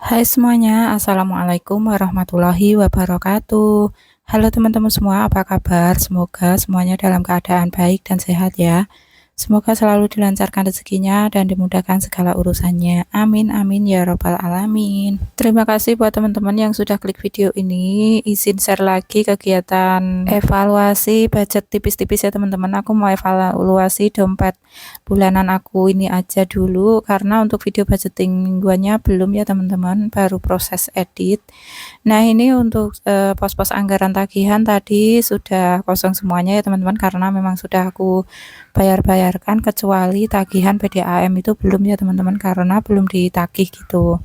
Hai semuanya, Assalamualaikum warahmatullahi wabarakatuh. Halo teman-teman semua, apa kabar? Semoga semuanya dalam keadaan baik dan sehat ya. Semoga selalu dilancarkan rezekinya dan dimudahkan segala urusannya. Amin amin ya robbal alamin. Terima kasih buat teman-teman yang sudah klik video ini. Izin share lagi kegiatan evaluasi budget tipis-tipis ya teman-teman. Aku mau evaluasi dompet bulanan aku ini aja dulu karena untuk video budgeting mingguannya belum ya teman-teman, baru proses edit. Nah, ini untuk pos-pos anggaran tagihan tadi sudah kosong semuanya ya teman-teman, karena memang sudah aku bayarkan, kecuali tagihan PDAM itu belum ya teman-teman, karena belum ditagih gitu.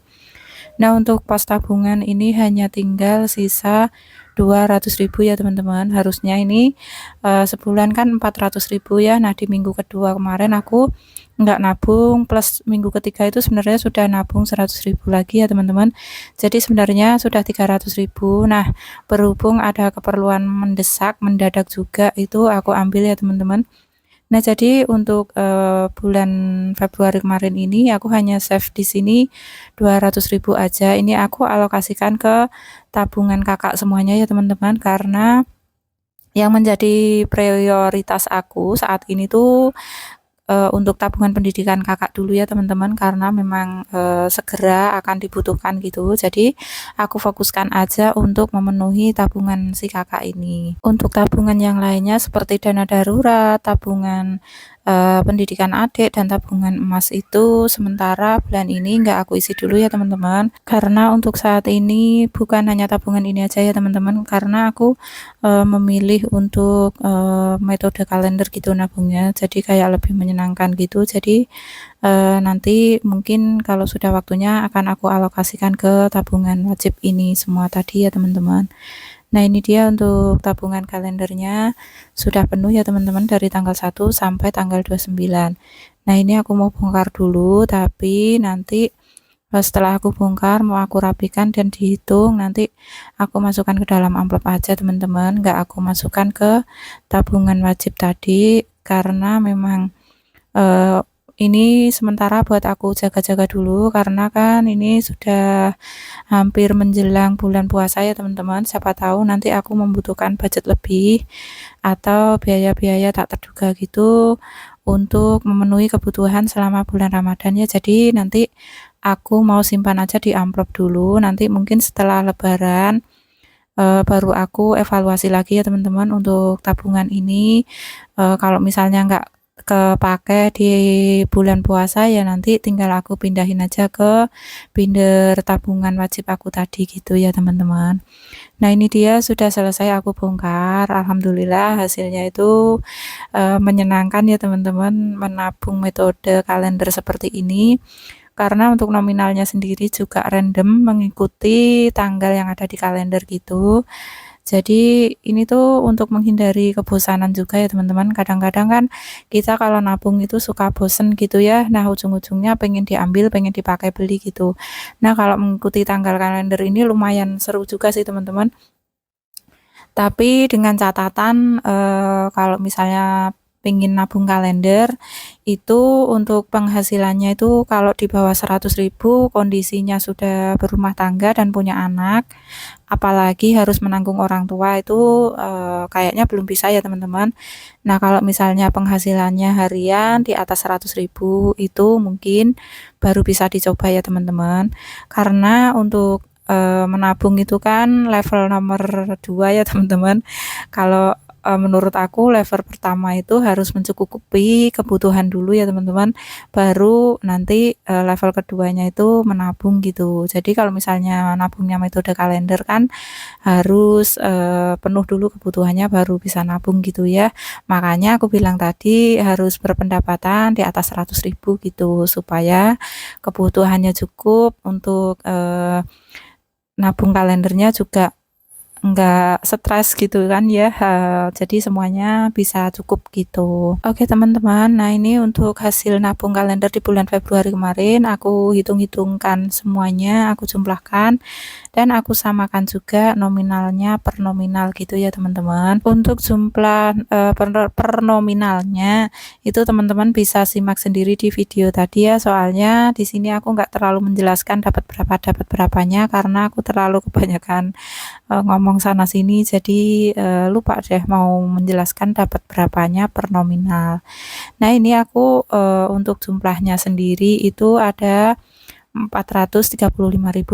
Nah, untuk pos tabungan ini hanya tinggal sisa 200.000 ya teman-teman. Harusnya ini sebulan kan 400.000 ya. Nah, di minggu kedua kemarin aku nggak nabung, plus minggu ketiga itu sebenarnya sudah nabung 100.000 lagi ya teman-teman. Jadi sebenarnya sudah 300.000. Nah, berhubung ada keperluan mendesak, mendadak juga, itu aku ambil ya teman-teman. Nah, jadi untuk bulan Februari kemarin ini aku hanya save di sini 200.000 aja. Ini aku alokasikan ke tabungan kakak semuanya ya teman-teman, karena yang menjadi prioritas aku saat ini tuh untuk tabungan pendidikan kakak dulu ya teman-teman, karena memang segera akan dibutuhkan gitu. Jadi aku fokuskan aja untuk memenuhi tabungan si kakak ini. Untuk tabungan yang lainnya seperti dana darurat, tabungan pendidikan adik, dan tabungan emas itu sementara bulan ini nggak aku isi dulu ya teman-teman, karena untuk saat ini bukan hanya tabungan ini aja ya teman-teman, karena aku memilih untuk metode kalender gitu nabungnya, jadi kayak lebih menyenangkan gitu. Jadi nanti mungkin kalau sudah waktunya akan aku alokasikan ke tabungan wajib ini semua tadi ya teman-teman. Nah, ini dia untuk tabungan kalendernya sudah penuh ya teman-teman, dari tanggal 1 sampai tanggal 29. Nah, ini aku mau bongkar dulu, tapi nanti setelah aku bongkar mau aku rapikan dan dihitung, nanti aku masukkan ke dalam amplop aja teman-teman, nggak aku masukkan ke tabungan wajib tadi, karena memang eh, ini sementara buat aku jaga-jaga dulu, karena kan ini sudah hampir menjelang bulan puasa ya teman-teman. Siapa tahu nanti aku membutuhkan budget lebih atau biaya-biaya tak terduga gitu untuk memenuhi kebutuhan selama bulan Ramadan ya. Jadi nanti aku mau simpan aja di amplop dulu, nanti mungkin setelah lebaran baru aku evaluasi lagi ya teman-teman untuk tabungan ini. Kalau misalnya nggak kepake di bulan puasa ya nanti tinggal aku pindahin aja ke binder tabungan wajib aku tadi gitu ya teman-teman. Nah, ini dia sudah selesai aku bongkar, alhamdulillah hasilnya itu menyenangkan ya teman-teman, menabung metode kalender seperti ini, karena untuk nominalnya sendiri juga random mengikuti tanggal yang ada di kalender gitu. Jadi ini tuh untuk menghindari kebosanan juga ya teman-teman. Kadang-kadang kan kita kalau nabung itu suka bosen gitu ya. Nah, ujung-ujungnya pengen diambil, pengen dipakai beli gitu. Nah, kalau mengikuti tanggal kalender ini lumayan seru juga sih teman-teman. Tapi dengan catatan kalau misalnya pengen nabung kalender itu untuk penghasilannya itu kalau di bawah 100.000, kondisinya sudah berumah tangga dan punya anak, apalagi harus menanggung orang tua, itu kayaknya belum bisa ya teman-teman. Nah, kalau misalnya penghasilannya harian di atas 100.000 itu mungkin baru bisa dicoba ya teman-teman, karena untuk menabung itu kan level nomor 2 ya teman-teman. Kalau menurut aku level pertama itu harus mencukupi kebutuhan dulu ya teman-teman, baru nanti level keduanya itu menabung gitu. Jadi kalau misalnya nabungnya metode kalender kan harus penuh dulu kebutuhannya baru bisa nabung gitu ya. Makanya aku bilang tadi harus berpendapatan di atas 100.000 gitu, supaya kebutuhannya cukup untuk nabung kalendernya juga nggak stres gitu kan ya, jadi semuanya bisa cukup gitu. Oke teman-teman, nah ini untuk hasil nabung kalender di bulan Februari kemarin, aku hitung-hitungkan semuanya, aku jumlahkan dan aku samakan juga nominalnya per nominal gitu ya teman-teman. Untuk jumlah per nominalnya itu teman-teman bisa simak sendiri di video tadi ya, soalnya di sini aku nggak terlalu menjelaskan dapat berapanya karena aku terlalu kebanyakan ngomong sana sini, jadi lupa deh mau menjelaskan dapat berapanya per nominal. Nah ini aku untuk jumlahnya sendiri itu ada 435.000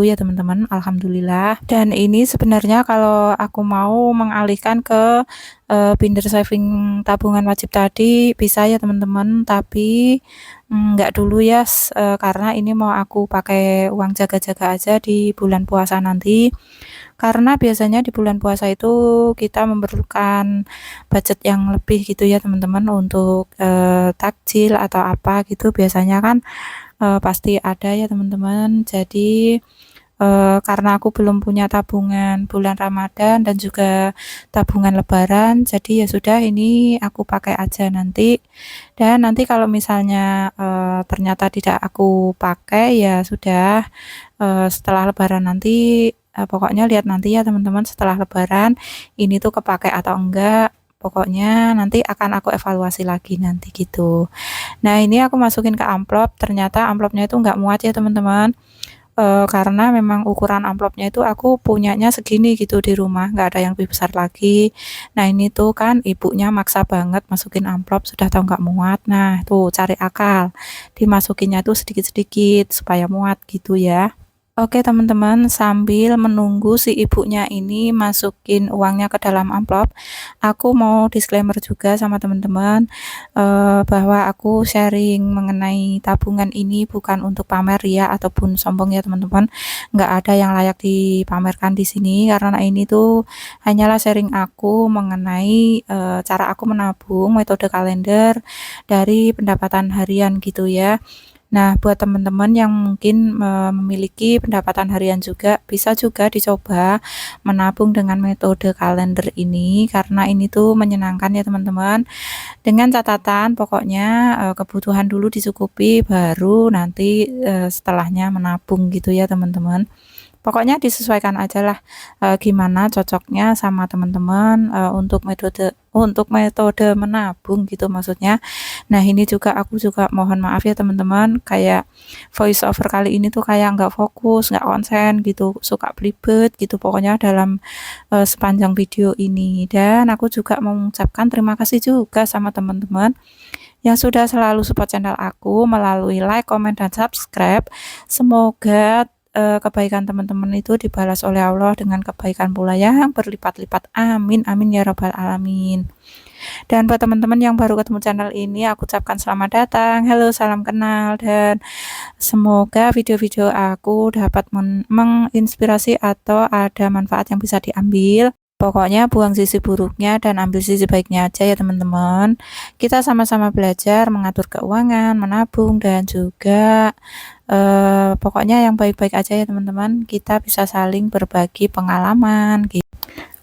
ya teman-teman, alhamdulillah. Dan ini sebenarnya kalau aku mau mengalihkan ke binder saving tabungan wajib tadi bisa ya teman-teman, tapi nggak dulu ya, karena ini mau aku pakai uang jaga-jaga aja di bulan puasa nanti. Karena biasanya di bulan puasa itu kita memerlukan budget yang lebih gitu ya teman-teman, untuk takjil atau apa gitu biasanya kan pasti ada ya teman-teman. Jadi karena aku belum punya tabungan bulan Ramadan dan juga tabungan Lebaran, jadi ya sudah ini aku pakai aja nanti. Dan nanti kalau misalnya ternyata tidak aku pakai ya sudah, setelah Lebaran nanti, pokoknya lihat nanti ya teman-teman setelah Lebaran ini tuh kepakai atau enggak. Pokoknya nanti akan aku evaluasi lagi nanti gitu. Nah ini aku masukin ke amplop, ternyata amplopnya itu nggak muat ya teman-teman, karena memang ukuran amplopnya itu aku punyanya segini gitu di rumah, nggak ada yang lebih besar lagi. Nah ini tuh kan ibunya maksa banget masukin amplop, sudah tahu nggak muat. Nah tuh cari akal, dimasukinnya tuh sedikit-sedikit supaya muat gitu ya. Oke teman-teman, sambil menunggu si ibunya ini masukin uangnya ke dalam amplop, aku mau disclaimer juga sama teman-teman, bahwa aku sharing mengenai tabungan ini bukan untuk pamer ya ataupun sombong ya teman-teman. Nggak ada yang layak dipamerkan di sini karena ini tuh hanyalah sharing aku mengenai cara aku menabung, metode kalender dari pendapatan harian gitu ya. Nah, buat teman-teman yang mungkin memiliki pendapatan harian juga, bisa juga dicoba menabung dengan metode kalender ini, karena ini tuh menyenangkan ya teman-teman. Dengan catatan pokoknya kebutuhan dulu dicukupi, baru nanti setelahnya menabung gitu ya teman-teman. Pokoknya disesuaikan aja lah gimana cocoknya sama teman-teman untuk metode menabung gitu maksudnya. Nah ini juga aku juga mohon maaf ya teman-teman, kayak voice over kali ini tuh kayak nggak fokus, nggak konsen gitu, suka belibet gitu pokoknya dalam sepanjang video ini. Dan aku juga mengucapkan terima kasih juga sama teman-teman yang sudah selalu support channel aku melalui like, comment, dan subscribe. Semoga kebaikan teman-teman itu dibalas oleh Allah dengan kebaikan pula yang berlipat-lipat. Amin, amin ya rabbal alamin. Dan buat teman-teman yang baru ketemu channel ini, aku ucapkan selamat datang, halo, salam kenal, dan semoga video-video aku dapat menginspirasi atau ada manfaat yang bisa diambil. Pokoknya buang sisi buruknya dan ambil sisi baiknya aja ya teman-teman. Kita sama-sama belajar mengatur keuangan, menabung, dan juga pokoknya yang baik-baik aja ya teman-teman. Kita bisa saling berbagi pengalaman gitu.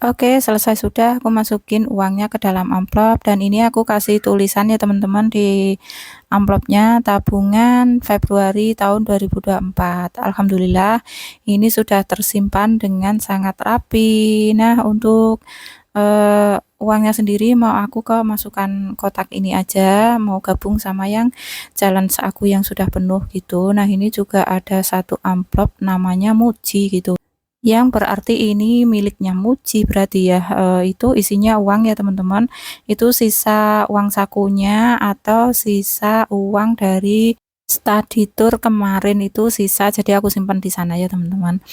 Oke, selesai sudah, aku masukin uangnya ke dalam amplop dan ini aku kasih tulisan ya teman-teman di amplopnya, tabungan Februari tahun 2024. Alhamdulillah ini sudah tersimpan dengan sangat rapi. Nah untuk uangnya sendiri mau aku ke masukkan kotak ini aja, mau gabung sama yang challenge aku yang sudah penuh gitu. Nah ini juga ada satu amplop namanya Muji gitu, yang berarti ini miliknya Muji berarti ya. Itu isinya uang ya teman-teman, itu sisa uang sakunya atau sisa uang dari study tour kemarin itu sisa, jadi aku simpan di sana ya teman-teman.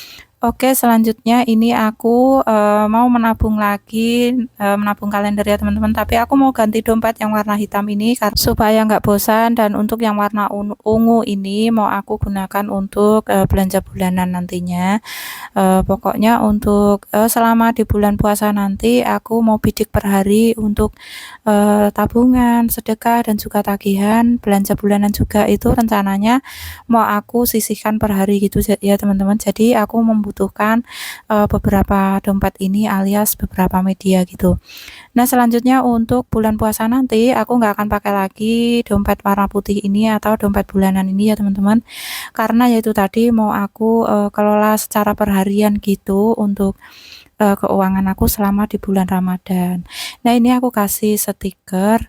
Oke, selanjutnya ini aku mau menabung lagi, menabung kalender ya teman-teman, tapi aku mau ganti dompet yang warna hitam ini supaya nggak bosan, dan untuk yang warna ungu ini mau aku gunakan untuk belanja bulanan nantinya. Pokoknya untuk selama di bulan puasa nanti aku mau bidik per hari untuk tabungan, sedekah, dan juga tagihan, belanja bulanan juga itu rencananya mau aku sisihkan per hari gitu ya teman-teman. Jadi aku membutuhkan beberapa dompet ini alias beberapa media gitu. Nah, selanjutnya untuk bulan puasa nanti aku nggak akan pakai lagi dompet warna putih ini atau dompet bulanan ini ya teman-teman. Karena yaitu tadi mau aku kelola secara perharian gitu untuk keuangan aku selama di bulan Ramadan. Nah, ini aku kasih stiker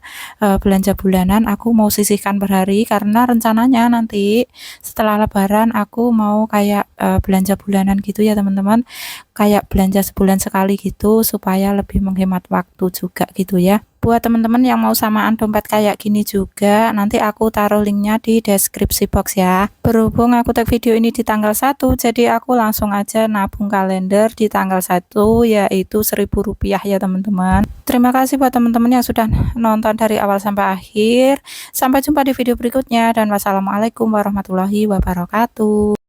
belanja bulanan, aku mau sisihkan per hari karena rencananya nanti setelah lebaran aku mau kayak belanja bulanan gitu ya teman-teman. Kayak belanja sebulan sekali gitu supaya lebih menghemat waktu juga gitu ya. Buat teman-teman yang mau samaan dompet kayak gini juga, nanti aku taruh linknya di deskripsi box ya. Berhubung aku tag video ini di tanggal 1, jadi aku langsung aja nabung kalender di tanggal 1 yaitu Rp1.000 ya teman-teman. Terima kasih buat teman-teman yang sudah nonton dari awal sampai akhir. Sampai jumpa di video berikutnya dan wassalamualaikum warahmatullahi wabarakatuh.